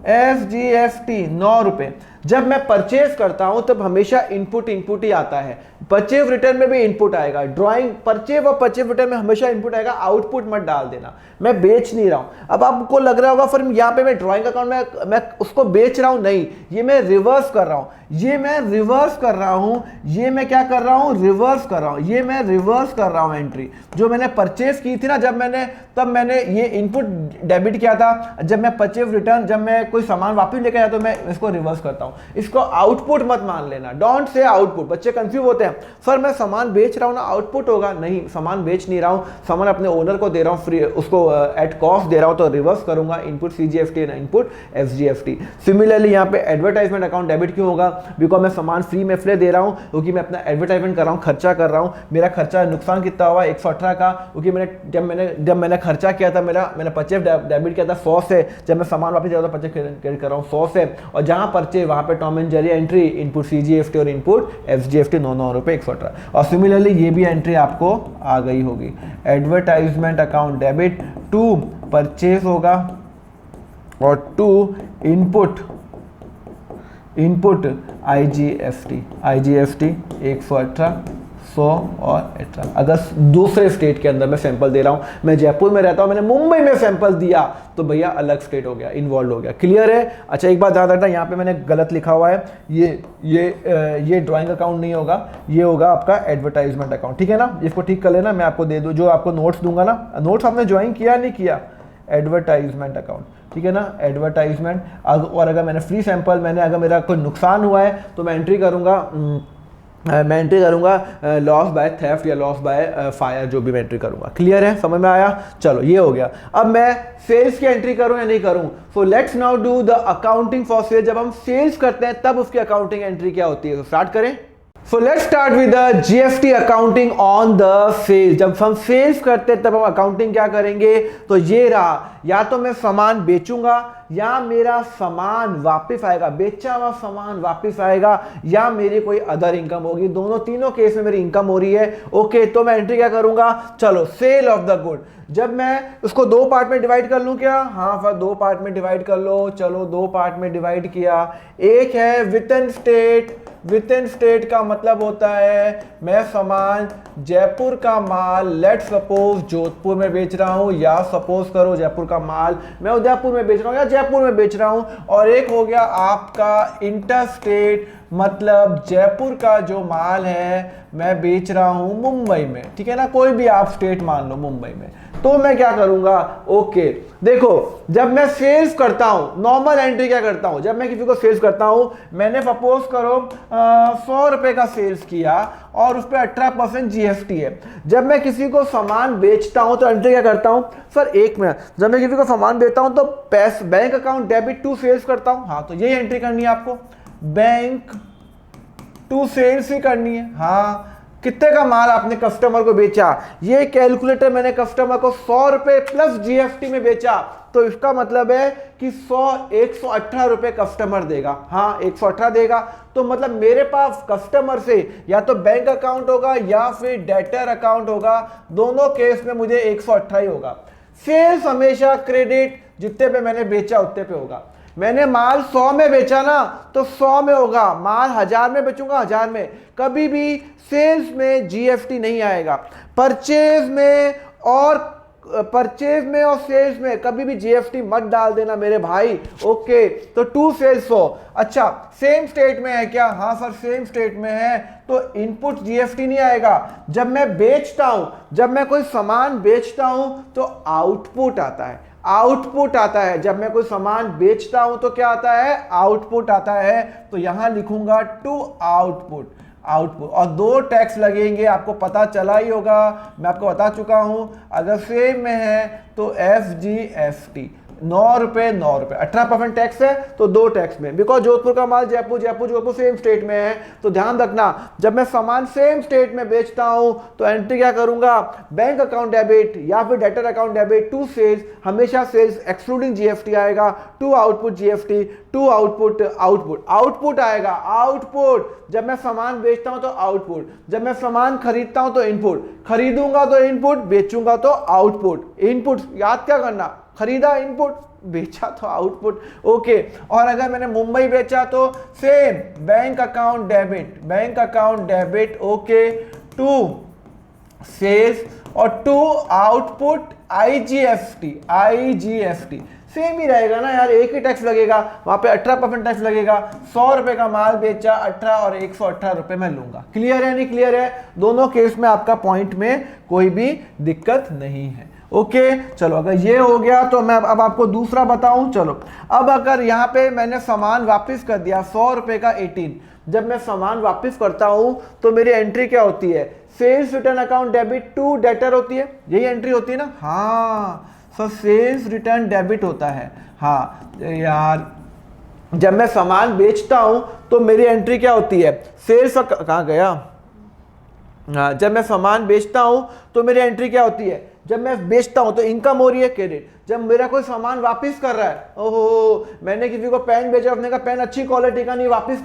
SGST 9 रुपए। जब मैं परचेज करता हूं तब हमेशा इनपुट ही आता है, परचेज रिटर्न में भी इनपुट आएगा, ड्राइंग परचेज और परचेज रिटर्न में हमेशा इनपुट आएगा, आउटपुट मत डाल देना, मैं बेच नहीं रहा हूं। अब आपको लग रहा होगा फिर यहाँ पे मैं ड्राइंग अकाउंट में मैं उसको बेच रहा हूं, नहीं, ये मैं रिवर्स कर रहा हूं, ये मैं रिवर्स कर रहा हूं एंट्री। जो मैंने परचेज की थी ना, तब मैंने ये इनपुट डेबिट किया था, जब मैं परचेज रिटर्न, जब मैं कोई सामान वापस लेकर आया तो मैं इसको रिवर्स करता हूं। इसको आउटपुट मत मान लेना, डोंट से आउटपुट, बच्चे कंफ्यूज होते हैं, सर मैं सामान बेच रहा हूं ना, आउटपुट होगा, नहीं, सामान बेच नहीं रहा हूं, सामान अपने ओनर को दे रहा हूं, फ्री उसको एट कॉस्ट दे रहा हूं, तो रिवर्स करूंगा, इनपुट CGST ना इनपुट SGST। सिमिलरली यहाँ पे एडवर्टाइजमेंट अकाउंट डेबिट क्यों होगा, बिकॉज मैं सामान फ्री में इसलिए दे रहा हूं क्योंकि मैं अपना एडवर्टाइजमेंट कर रहा हूं, खर्चा कर रहा हूं, मेरा खर्चा नुकसान कितना हुआ 118 का, क्योंकि जब मैंने खर्चा किया था, मैंने परचेज डेबिट किया था 100 से, जब मैं सामान वापस जाता परचेज क्रेडिट कर रहा हूँ 100 से, और जहां परचेज वहां पे Tom and Jerry entry, input CGST और इनपुट SGST 9 रुपए 118। और सिमिलरली ये भी एंट्री आपको आ गई होगी, advertisement account debit, to purchase होगा और टू इनपुट IGST 118, 100 और 18। अगर दूसरे स्टेट के अंदर मैं सैंपल दे रहा हूं, मैं जयपुर में रहता हूं, मैंने मुंबई में सैंपल दिया, तो भैया अलग स्टेट हो गया, इन्वॉल्व हो गया, क्लियर है। अच्छा एक बात ध्यान रखना, यहाँ पे मैंने गलत लिखा हुआ है, ये ड्राइंग अकाउंट नहीं होगा, ये होगा आपका एडवर्टाइजमेंट अकाउंट, ठीक है ना, इसको ठीक कर लेना, मैं आपको दे दूँ, जो आपको नोट्स दूंगा ना, नोट्स आपने ज्वाइन किया नहीं किया, एडवर्टाइजमेंट अकाउंट, ठीक है ना, एडवर्टाइजमेंट। और अगर मैंने फ्री सैंपल, अगर मेरा कोई नुकसान हुआ है तो मैं एंट्री करूंगा लॉस बाय थेफ्ट या लॉस बाय फायर, जो भी मैं एंट्री करूंगा, क्लियर है, समझ में आया। चलो ये हो गया। अब मैं सेल्स की एंट्री करूं या नहीं करूं, so let's now do the accounting for sales. जब हम सेल्स करते हैं तब उसकी अकाउंटिंग एंट्री क्या होती है, तो स्टार्ट करें। So let's start with the GST accounting on the sale. जब हम सेल्स करते हैं तब हम अकाउंटिंग क्या करेंगे, तो ये रहा, या तो मैं सामान बेचूंगा या मेरा सामान वापस आएगा, बेचा हुआ सामान वापस आएगा, या मेरी कोई अदर इनकम होगी। दोनों तीनों केस में मेरी इनकम हो रही है। ओके, तो मैं एंट्री क्या करूंगा, चलो सेल ऑफ द गुड। जब मैं उसको दो पार्ट में डिवाइड कर लूं क्या, हाँ फिर दो पार्ट में डिवाइड कर लो। चलो दो पार्ट में डिवाइड किया। एक है with in state. With in state का मतलब होता है मैं सामान जयपुर का माल लेट सपोज जोधपुर में बेच रहा हूं, या सपोज करो जयपुर का माल मैं उदयपुर में बेच रहा हूं या जयपुर में बेच रहा हूं। और एक हो गया आपका इंटर स्टेट, मतलब जयपुर का जो माल है मैं बेच रहा हूं मुंबई में, ठीक है ना, कोई भी आप स्टेट मान लो मुंबई में। तो मैं क्या करूंगा, ओके देखो जब मैं सेल्स करता हूं नॉर्मल एंट्री क्या करता हूं, जब मैं किसी को सेल्स करता हूं, मैंने सपोज करो 100 रुपए का सेल्स किया और उस पर 18% जीएसटी है। जब मैं किसी को सामान बेचता हूं तो एंट्री क्या करता हूं, सर एक मिनट, जब मैं किसी को सामान बेचता हूं तो bank account debit to sales करता हूं, हाँ तो यही एंट्री करनी है आपको, बैंक टू सेल्स ही करनी है। हाँ, कितने का माल आपने कस्टमर को बेचा, ये कैलकुलेटर मैंने कस्टमर को 100 रुपए प्लस जीएसटी में बेचा, तो इसका मतलब है कि 118 रुपए कस्टमर देगा। हाँ 118 देगा, तो मतलब मेरे पास कस्टमर से या तो बैंक अकाउंट होगा या फिर डेटर अकाउंट होगा, दोनों केस में मुझे 118 ही होगा। सेल्स हमेशा क्रेडिट जितने पे मैंने बेचा उतने पे होगा। मैंने माल 100 में बेचा ना तो 100 में होगा, माल 1000 में बेचूंगा 1000 में। कभी भी सेल्स में जीएसटी नहीं आएगा। परचेज में और सेल्स में कभी भी जीएसटी मत डाल देना मेरे भाई। ओके, तो टू सेल्स 100। अच्छा सेम स्टेट में है क्या, हाँ सर सेम स्टेट में है, तो इनपुट जीएसटी नहीं आएगा। जब मैं बेचता हूं, जब मैं कोई सामान बेचता हूं तो आउटपुट आता है, आउटपुट आता है। जब मैं कोई सामान बेचता हूं तो क्या आता है, आउटपुट आता है। तो यहां लिखूंगा टू आउटपुट, आउटपुट। और दो टैक्स लगेंगे, आपको पता चला ही होगा, मैं आपको बता चुका हूं। अगर सेम में है तो एफजीएसटी 9 रुपए 9 रुपए, 18% टैक्स है तो दो टैक्स में, बिकॉज जोधपुर का माल जयपुर सेम स्टेट में है। तो ध्यान रखना जब मैं सामान सेम स्टेट में बेचता हूं तो एंट्री क्या करूंगा, बैंक अकाउंट डेबिट या फिर debtor account debit to sales, हमेशा सेल्स एक्सक्लूडिंग जीएसटी आएगा, to output GST, to output output आएगा। आउटपुट जब मैं सामान बेचता हूं तो आउटपुट, जब मैं सामान खरीदता हूं तो इनपुट, खरीदूंगा तो इनपुट, बेचूंगा तो आउटपुट। इनपुट याद क्या करना, खरीदा इनपुट, बेचा तो आउटपुट। ओके, और अगर मैंने मुंबई बेचा तो same bank account debit okay to sales और टू आउटपुट आईजीएसटी सेम ही रहेगा ना यार, एक ही टैक्स लगेगा, वहां पे 18% टैक्स लगेगा। 100 रुपए का माल बेचा 18 और 118 रुपए मैं लूंगा। क्लियर है नहीं क्लियर है, दोनों केस में आपका पॉइंट में कोई भी दिक्कत नहीं है। ओके चलो, अगर ये हो गया तो मैं अब आपको दूसरा बताऊं। चलो अब अगर यहाँ पे मैंने सामान वापस कर दिया 100 रुपए का 18, जब मैं सामान वापस करता हूं तो मेरी एंट्री क्या होती है, sales return account debit to debtor होती है, यही एंट्री होती है ना। हाँ सर सेल्स रिटर्न डेबिट होता है। हाँ यार, जब मैं सामान बेचता हूं तो मेरी एंट्री क्या होती है, सेल्स, कहाँ गया, हाँ जब मैं सामान बेचता हूं तो मेरी एंट्री क्या होती है, जब मैं बेचता हूं तो इनकम हो रही है क्रेडिट। जब मेरा कोई सामान वापस कर रहा है, ओहो मैंने किसी को पेन बेचा, अपने का पेन अच्छी क्वालिटी का नहीं, वापस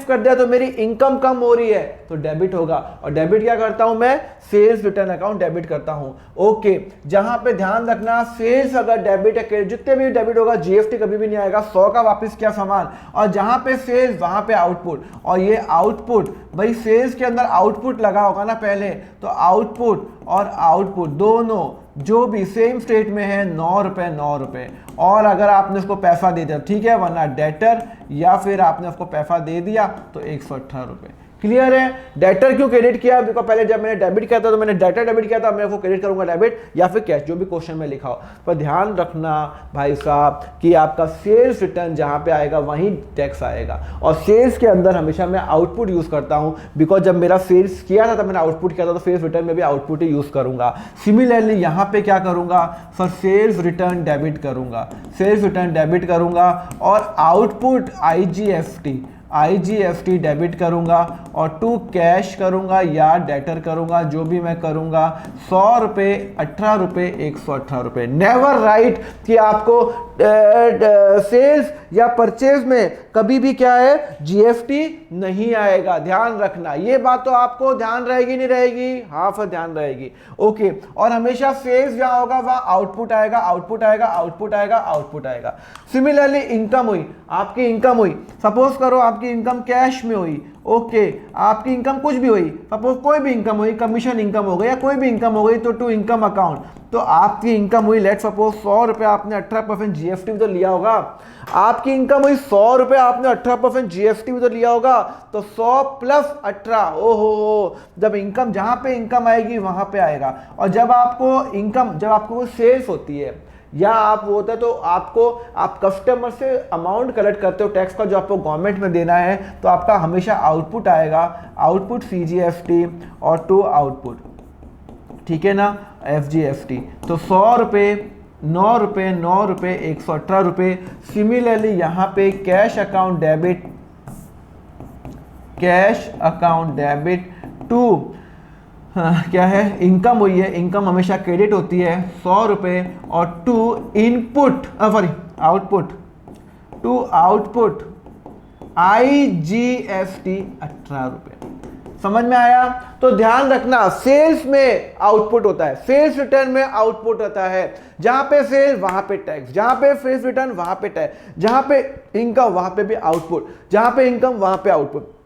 कर दिया तो मेरी इनकम कम हो रही है तो डेबिट होगा। और डेबिट क्या करता हूं मैं, सेल्स रिटर्न अकाउंट डेबिट करता हूं। ओके, जहां पे ध्यान रखना सेल्स अगर डेबिट है क्रेडिट, जितने भी डेबिट होगा जीएसटी कभी भी नहीं आएगा। 100 का वापस किया सामान और जहां पे सेल्स वहां पे आउटपुट, और ये आउटपुट भाई सेल्स के अंदर आउटपुट लगा होगा ना पहले, तो आउटपुट और आउटपुट दोनों जो भी सेम स्टेट में है 9 रुपए। और अगर आपने उसको पैसा दे दिया ठीक है, वरना डेटर या फिर आपने उसको पैसा दे दिया तो 118 रुपए। क्लियर है, डेटर क्यों क्रेडिट किया, बिकॉज पहले जब मैंने डेबिट किया था तो मैंने डेटर डेबिट किया था, मैं उसको क्रेडिट करूंगा डेबिट या फिर कैश, जो भी क्वेश्चन में लिखा हो। पर ध्यान रखना भाई साहब कि आपका सेल्स रिटर्न जहां पे आएगा वहीं टैक्स आएगा, और सेल्स के अंदर हमेशा मैं आउटपुट यूज करता हूं, बिकॉज जब मेरा सेल्स किया था तब मैंने आउटपुट किया था, तो सेल्स रिटर्न में भी आउटपुट ही यूज करूंगा। सिमिलरली यहां पे क्या करूंगा, सर सेल्स रिटर्न डेबिट करूंगा और आउटपुट आईजीएसटी IGFT डेबिट करूंगा और टू कैश करूंगा या डेटर करूंगा, जो भी मैं करूंगा। 100 रुपये, 18 रुपये, 118 रुपये। नेवर राइट कि आपको सेल्स या परचेज में कभी भी क्या है, GST नहीं आएगा। ध्यान रखना, ये बात तो आपको ध्यान रहेगी नहीं रहेगी? हाँ फिर ध्यान रहेगी। ओके, और हमेशा सेल्स जहां होगा वहां आउटपुट आएगा, आउटपुट आएगा, आउटपुट आएगा, आउटपुट आएगा। सिमिलरली इनकम हुई, आपकी इनकम हुई, सपोज करो आपकी इनकम कैश में हुई। ओके, आपकी इनकम कुछ भी हुई, सपोज कोई भी इनकम हुई, कमीशन इनकम हो गई या कोई भी इनकम हो गई, तो टू इनकम अकाउंट, तो आपकी इनकम हुई, लेट सपोज 100 रुपये, आपने 18% GST भी तो लिया होगा। आपकी इनकम हुई 100 रुपये, आपने 18% GST भी तो लिया होगा, तो 100 प्लस 18, ओहो, जब इनकम, जहां पे इनकम आएगी वहां पे आएगा। और जब आपको इनकम, जब आपको सेल्स होती है या आप वो होता है, तो आपको, आप कस्टमर से अमाउंट कलेक्ट करते हो टैक्स का, जो आपको गवर्नमेंट में देना है, तो आपका हमेशा आउटपुट आएगा, आउटपुट CGST और टू आउटपुट, ठीक है ना, FGST। तो 100 रुपये, 9 रुपये, 9 रुपये, 118 रुपये। सिमिलरली यहाँ पे cash account debit, cash account debit to क्या है, इनकम हुई है, इनकम हमेशा क्रेडिट होती है, 100 रुपये, और to input, sorry output, to output IGST 18 रुपये। समझ में आया? तो ध्यान रखना, सेल्स में आउटपुट होता है, सेल्स रिटर्न में आउटपुट होता है। जहां पे सेल वहां पे टैक्स, जहां पे सेल्स रिटर्न वहां पे टैक्स, जहां पे इनकम वहां पे भी आउटपुट, जहां पे इनकम वहां पे आउटपुट।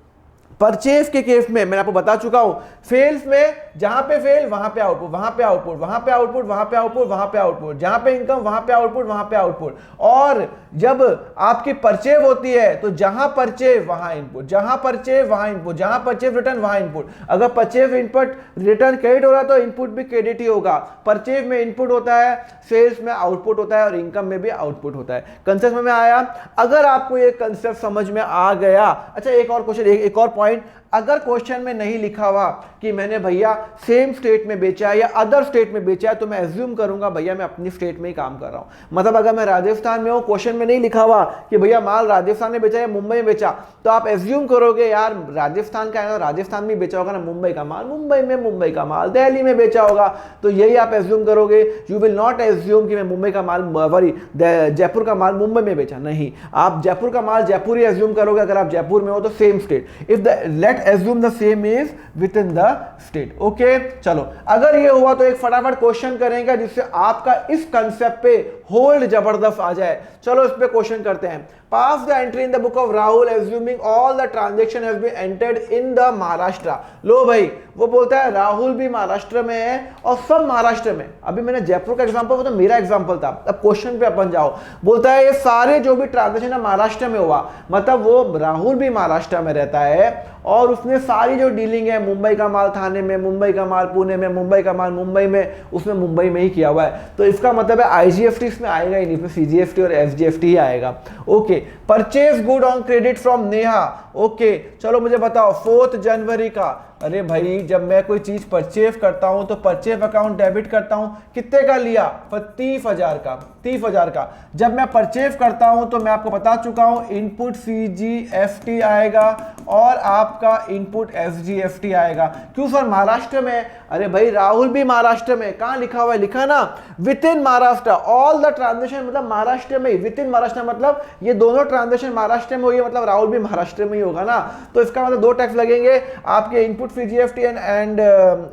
परचेज के केस में मैंने आपको बता चुका हूं, सेल्स में जहां पे सेल वहां पे आउटपुट, वहां पे आउटपुट, वहां पे आउटपुट, वहां पे आउटपुट, वहां पे आउटपुट, जहां पे इनकम वहां पे आउटपुट, वहां पे आउटपुट। और जब आपकी परचेज होती है तो जहां परचेज वहां इनपुट, जहां परचेज वहां इनपुट, जहां परचेज रिटर्न वहां इनपुट। अगर परचेज इनपुट रिटर्न क्रेडिट हो रहा है तो इनपुट भी क्रेडिट ही होगा। परचेज में इनपुट होता है, सेल्स में आउटपुट होता है, और इनकम में भी आउटपुट होता है। कंसेप्ट में आया? अगर आपको ये कंसेप्ट समझ में आ गया, अच्छा एक और क्वेश्चन, एक और पॉइंट, अगर क्वेश्चन में नहीं लिखा हुआ कि मैंने भैया सेम स्टेट में बेचा है या अदर स्टेट में बेचा है, तो मैं एज्यूम करूंगा भैया मैं अपनी स्टेट में ही काम कर रहा हूं। मतलब अगर मैं राजस्थान में हूं, क्वेश्चन में नहीं लिखा हुआ कि भैया माल राजस्थान में बेचा या मुंबई में बेचा, तो आप एज्यूम करोगे यार राजस्थान का है ना, राजस्थान में बेचा होगा ना, मुंबई का माल मुंबई में, मुंबई का माल दिल्ली में बेचा होगा, तो यही आप एज्यूम करोगे। यू विल नॉट एज्यूम कि मैं मुंबई का माल, सॉरी जयपुर का माल मुंबई में बेचा, नहीं, आप जयपुर का माल जयपुर ही एज्यूम करोगे। अगर आप जयपुर में हो तो same state, if the late assume the same is with in the state. Okay, चलो अगर ये हुआ तो एक फटाफट क्वेश्चन करेंगे जिससे आपका इस कंसेप्ट पे होल्ड जबरदस्त आ जाए। चलो इस पे क्वेश्चन करते हैं। Pass the entry in the book of Rahul assuming all the transaction has been entered in the Maharashtra। लो भाई, वो बोलता है राहुल भी महाराष्ट्र में है और सब महाराष्ट्र में। अभी मैंने जयपुर का एग्जांपल, वो तो मेरा एग्जांपल था। अब क्वेश्चन पे अपन जाओ, बोलता है ये सारे जो भी ट्रांजेक्शन है महाराष्ट्र में हुआ, मतलब वो राहुल भी महाराष्ट्र में रहता है और उसने सारी जो डीलिंग है, मुंबई का माल थाने में, मुंबई का माल पुणे में, मुंबई का माल मुंबई में, उसने मुंबई में ही किया हुआ है। तो इसका मतलब है IGFT इसमें आएगा ही नहीं, फिर CGFT और FGFT ही आएगा। Okay, purchase good on credit from Neha. Okay, चलो मुझे बताओ 4 जनवरी का, अरे भाई जब मैं कोई चीज परचेज करता हूं तो परचेज अकाउंट डेबिट करता हूं, कितने का लिया? 30,000 का, 30,000 का। जब मैं परचेज करता हूं तो मैं आपको बता चुका हूं इनपुट CGFT आएगा और आपका इनपुट FGFT आएगा। क्यों सर महाराष्ट्र में? अरे भाई राहुल भी महाराष्ट्र में, कहां लिखा हुआ है? लिखा ना with in Maharashtra, all the transaction, मतलब महाराष्ट्र में, विद इन महाराष्ट्र मतलब ये दोनों ट्रांजेक्शन महाराष्ट्र में हुई है, मतलब राहुल भी महाराष्ट्र में ही होगा ना। तो इसका मतलब 2 टैक्स लगेंगे आपके, input CGFT and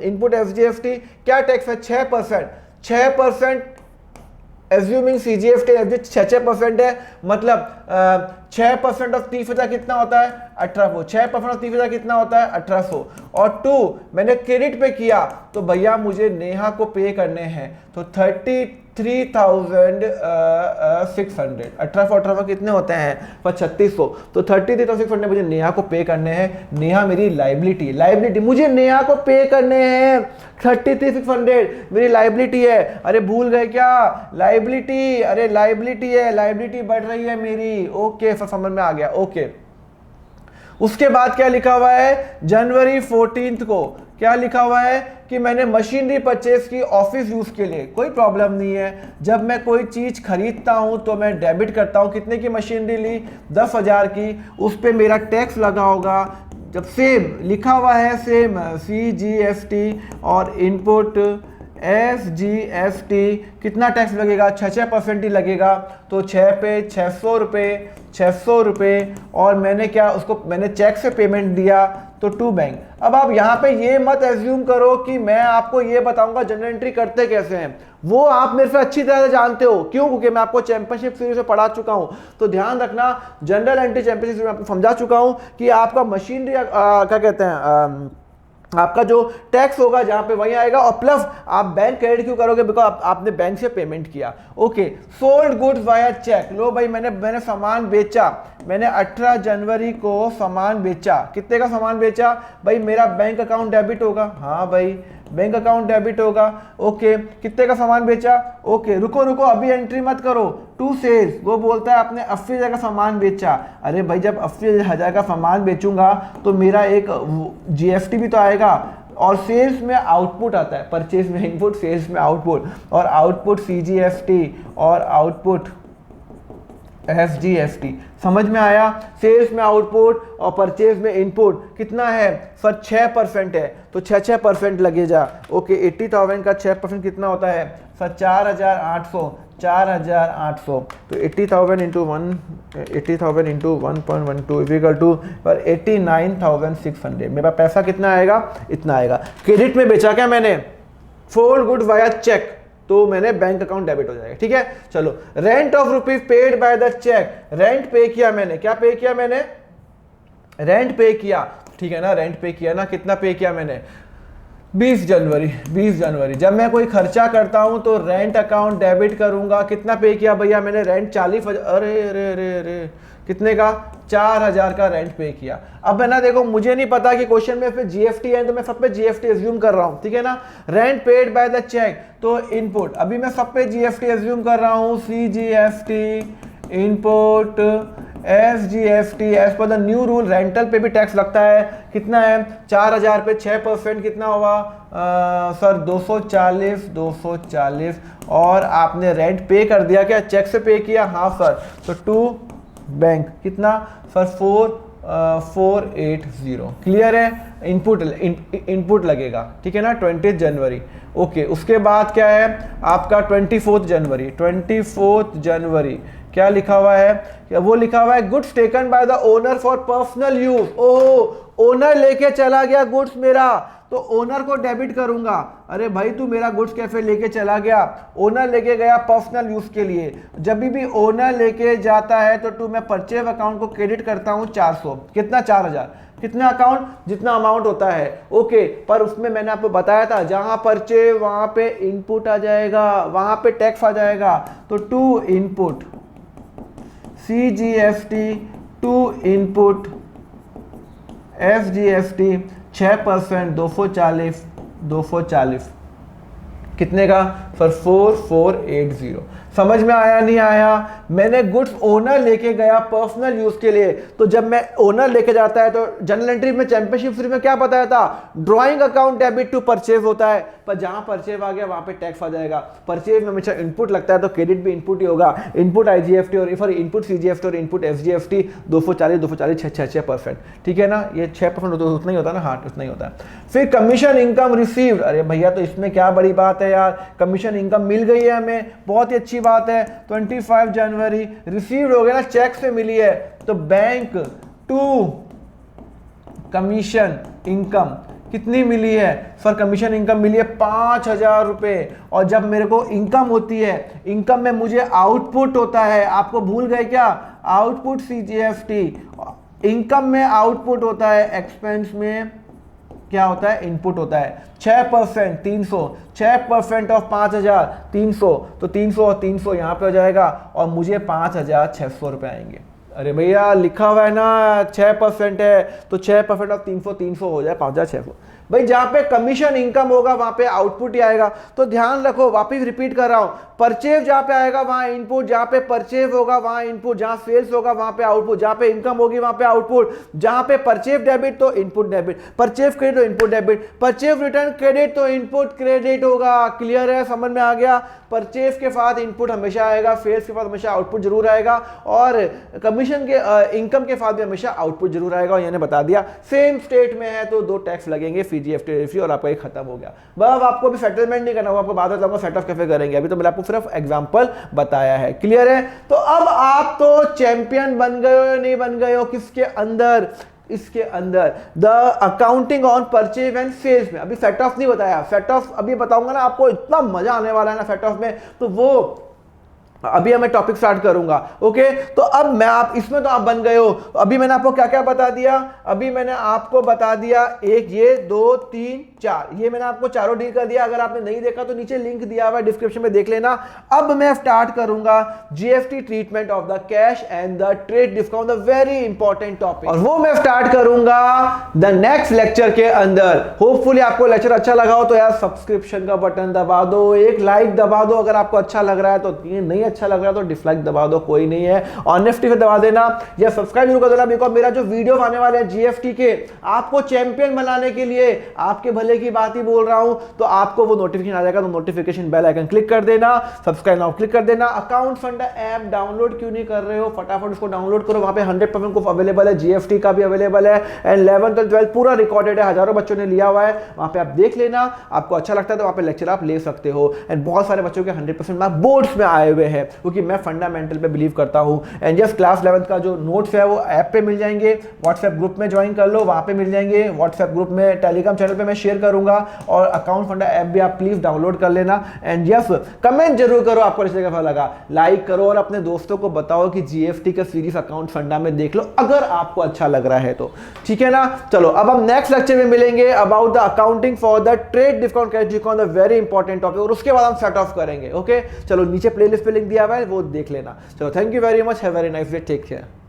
input FGFT। क्या टैक्स है? 6%, 6%। एज्यूमिंग CGFT 6% है, मतलब 6% ऑफ 30,000 कितना होता है? 1800। 6% ऑफ 30,000 कितना होता है? 1800। और 2 मैंने क्रेडिट पे किया तो भैया मुझे नेहा को पे करने हैं, तो 33,600। 1800 कितने होते हैं? 3600। तो 33,600 मुझे नेहा को पे करने हैं। नेहा मेरी लाइबिलिटी, लाइबिलिटी मुझे नेहा को पे करने हैं। 33,600 मेरी लाइबिलिटी है। अरे भूल गए क्या? लाइबिलिटी, अरे लाइबिलिटी है, लाइबिलिटी बढ़ रही है मेरी। ओके, समझ में आ गया। ओके उसके बाद क्या लिखा हुआ है, जनवरी 14 को क्या लिखा हुआ है कि मैंने मशीनरी परचेज की ऑफिस यूज के लिए, कोई प्रॉब्लम नहीं है। जब मैं कोई चीज खरीदता हूं तो मैं डेबिट करता हूं, कितने की मशीनरी ली, 10,000 की, उस पर मेरा टैक्स लगा होगा। जब सेम लिखा हुआ है, सेम CGST और इनपुट SGST, कितना टैक्स लगेगा, 6% ही लगेगा। तो 6 पे 600 रुपये, 600 रुपये, और मैंने क्या, उसको मैंने चेक से पेमेंट दिया, तो टू बैंक। अब आप यहाँ पे ये मत एज्यूम करो कि मैं आपको ये बताऊंगा जनरल एंट्री करते कैसे हैं, वो आप मेरे से अच्छी तरह से जानते हो। क्यों? क्योंकि मैं आपको चैंपियनशिप सीरीज में पढ़ा चुका हूं। तो ध्यान रखना, जनरल एंट्री चैंपियनशिप सीरीज में आपको समझा चुका हूं कि आपका मशीनरी क्या कहते हैं, आपका जो टैक्स होगा जहां पे वही आएगा, और प्लस आप बैंक क्रेडिट क्यों करोगे, बिकॉज आपने बैंक से पेमेंट किया। Okay, sold goods via cheque. लो भाई, मैंने सामान बेचा, मैंने 18 जनवरी को सामान बेचा। कितने का सामान बेचा भाई, मेरा बैंक अकाउंट डेबिट होगा। हाँ भाई, बैंक अकाउंट डेबिट होगा। ओके, कितने का सामान बेचा। ओके, रुको अभी एंट्री मत करो। टू सेल्स, वो बोलता है आपने 80,000 का सामान बेचा। अरे भाई, जब 80,000 का सामान बेचूंगा तो मेरा एक GST भी तो आएगा, और सेल्स में आउटपुट आता है, परचेज में इनपुट, सेल्स में आउटपुट, और आउटपुट CGST और आउटपुट SGST। समझ में आया? सेल्स में आउटपुट और परचेज में इनपुट कितना है सर, 6% है, तो 6% लगे जा। ओके, 80,000 का 6% कितना होता है सर, 4,800, 4,800। तो 80,000 इंटू 1.12 इक्वल टू 89,600। मेरा पैसा कितना आएगा, इतना आएगा। क्रेडिट में बेचा क्या मैंने, सोल्ड गुड वाया चेक, तो मैंने बैंक अकाउंट डेबिट हो जाएगा। ठीक है, चलो। Rent of rupees paid by the cheque, rent pay किया मैंने, क्या पे किया मैंने, रेंट पे किया। ठीक है ना, रेंट पे किया ना, कितना पे किया मैंने, 20 जनवरी। जब मैं कोई खर्चा करता हूं तो रेंट अकाउंट डेबिट करूंगा। कितना पे किया भैया मैंने, रेंट 40,000, अरे कितने का, 4,000 का रेंट पे किया। अब है ना, देखो मुझे नहीं पता कि क्वेश्चन में फिर GST है, तो मैं सब पे GST एज्यूम कर रहा हूं। ठीक है ना, rent paid by the cheque, तो इनपुट, अभी मैं सब पे GST एज्यूम कर रहा हूं, CGST input, SGST as per the new rule, rental पे भी टैक्स लगता है। कितना है, 4,000 पे 6% कितना हुआ सर, 240, और आपने रेंट पे कर दिया क्या, चेक से पे किया। हाँ सर, तो टू बैंक कितना सर, 480। क्लियर है, इनपुट लगेगा। ठीक है ना, 20 जनवरी। ओके, उसके बाद क्या है आपका 24 जनवरी, क्या लिखा हुआ है, वो लिखा हुआ है goods taken by the owner for personal use. Oh, owner लेके चला गया गुड्स मेरा, तो ओनर को डेबिट करूंगा। अरे भाई, तू मेरा गुड्स कैफे लेके चला गया, ओनर लेके गया पर्सनल यूज के लिए। जब भी ओनर लेके जाता है तो मैं परचेज अकाउंट को क्रेडिट करता हूं 400, कितना, 4,000, कितना अकाउंट, जितना अमाउंट होता है। ओके, पर उसमें मैंने आपको बताया था, जहां परचेज वहां पे इनपुट आ जाएगा, वहां पे टैक्स आ जाएगा। तो to input CGST, to input SGST, 6%, 240, कितने का सर, 4,480। समझ में आया नहीं आया? मैंने गुड्स ओनर लेके गया पर्सनल यूज के लिए, तो जब मैं ओनर लेके जाता है तो जनरल एंट्री में चैंपियनशिप सीरीज में क्या बताया था, drawing account debit to purchase होता है, पर जहां परचेज आ गया वहां पे टैक्स आ जाएगा। परचेज में हमेशा इनपुट लगता है, तो क्रेडिट भी इनपुट ही होगा। इनपुट IGST और सॉरी इनपुट CGST और इनपुट SGST 240, 6%। ठीक है ना, ये 6% उतना ही होता है ना, हाँ उतना ही होता है। फिर कमीशन इनकम रिसीव्ड, अरे भैया तो इसमें क्या बड़ी बात है यार, कमीशन इनकम मिल गई है हमें, बहुत ही अच्छी बात है। 25 जनवरी रिसीव्ड हो गया ना, चेक से मिली है, तो बैंक टू कमीशन इनकम कितनी मिली है सर, कमीशन इनकम मिली है 5,000 रुपए। और जब मेरे को इनकम होती है, इनकम में मुझे आउटपुट होता है, आपको भूल गए क्या, आउटपुट CGST, इनकम में आउटपुट होता है, एक्सपेंस में क्या होता है, इनपुट होता है। 6% 300, 6% ऑफ 5,000 300, तो 300 और 300 यहाँ पे हो जाएगा, और मुझे 5,600 रुपये आएंगे। अरे भैया लिखा हुआ है ना 6% है, तो 6% ऑफ 300 300 हो जाए 5,600। भाई जहां पे कमीशन इनकम होगा वहां पे आउटपुट ही आएगा। तो ध्यान रखो, वापिस रिपीट कर रहा हूं, परचेज जहां पे आएगा वहां इनपुट, जहां पे परचेज होगा वहां इनपुट, जहां सेल्स होगा वहां पे आउटपुट, जहां पे इनकम होगी वहां पे आउटपुट, जहां पे परचेज डेबिट तो इनपुट डेबिट, परचेज क्रेडिट तो input debit, purchase return credit तो इनपुट क्रेडिट होगा। क्लियर है, समझ में आ गया? परचेज के बाद इनपुट हमेशा आएगा, सेल्स के बाद हमेशा आउटपुट जरूर आएगा, और कमीशन के इनकम के बाद भी हमेशा आउटपुट जरूर आएगा। और मैंने बता दिया सेम स्टेट में है तो 2 टैक्स लगेंगे, जीएसटी, और आपका ये खत्म हो गया। बस आपको भी सेटलमेंट नहीं करना होगा, आपको बाद में सेट ऑफ कैसे करेंगे, अभी तो मैंने आपको सिर्फ एग्जांपल बताया है। क्लियर है? तो अब आप तो चैंपियन बन गए हो, नहीं बन गए हो? किसके अंदर? इसके अंदर, the accounting on purchase and sales में। अभी सेट ऑफ नहीं बताया, सेट ऑफ अभी बताऊंगा ना, आपको इतना मजा आने वाला है ना सेट ऑफ में, तो वो अभी मैं टॉपिक स्टार्ट करूंगा। ओके, तो अब मैं आप इसमें तो आप बन गए हो। अभी मैंने आपको क्या क्या बता दिया? अभी मैंने आपको बता दिया, एक ये, 2, 3, 4, ये मैंने आपको चारों डील कर दिया। अगर आपने नहीं देखा तो नीचे लिंक दिया हुआ है डिस्क्रिप्शन में, देख लेना। अब मैं स्टार्ट करूंगा GST treatment of the cash and the trade discount, the very important topic, और वो मैं स्टार्ट करूंगा द नेक्स्ट लेक्चर के अंदर। होपफुली आपको लेक्चर अच्छा लगा हो तो यार सब्सक्रिप्शन का बटन दबा दो, एक लाइक दबा दो अगर आपको अच्छा लग रहा है, तो नहीं अच्छा लग रहा है तो डिसलाइक दबा दो, कोई नहीं है। और निफ्टी पे दबा देना या सब्सक्राइब जरूर कर देना, बिकॉज़ मेरा जो वीडियो आने वाले हैं जीएफटी के, आपको चैंपियन बनाने के लिए, आपके भले की बात ही बोल रहा हूं, तो आपको वो नोटिफिकेशन आ जाएगा, तो नोटिफिकेशन बेल आइकन क्लिक कर देना, सब्सक्राइब नाउ क्लिक कर देना। अकाउंट फंडा ऐप डाउनलोड क्यों नहीं कर रहे हो? फटाफट उसको डाउनलोड करो, वहां पे 100% को अवेलेबल है, जीएफटी का भी अवेलेबल है, एंड 11th और 12th पूरा रिकॉर्डेड है, हजारों बच्चों ने लिया हुआ है, वहां पे आप देख लेना। आपको अच्छा लगता है तो वहां पे लेक्चर आप ले सकते हो, एंड बहुत सारे बच्चों के 100% मार्क्स बोर्ड्स में आए हुए हैं, क्योंकि मैं फंडामेंटल पे बिलीव करता हूं। एंड जस्ट क्लास 11th का जो नोट्स है वो ऐप पे मिल जाएंगे, व्हाट्सएप ग्रुप में ज्वाइन कर लो, वहां पे मिल जाएंगे, व्हाट्सएप ग्रुप में, टेलीग्राम चैनल पे मैं शेयर करूंगा, और अकाउंट फंडा ऐप भी आप प्लीज डाउनलोड कर लेना। एंड यस, कमेंट जरूर करो आपको कैसा लगा, लाइक करो, और अपने दोस्तों को बताओ कि जीएफटी का सीरीज अकाउंट फंडा में देख लो अगर आपको अच्छा लग रहा है तो, ठीक है ना। चलो अब हम नेक्स्ट लेक्चर में मिलेंगे about the accounting for the trade discount, cash discount, the very important topic, और उसके बाद हम सेट ऑफ करेंगे। ओके, चलो नीचे प्लेलिस्ट पे लिंक दिया हुआ है, वो देख लेना। चलो, thank you very much, have very nice day, take care.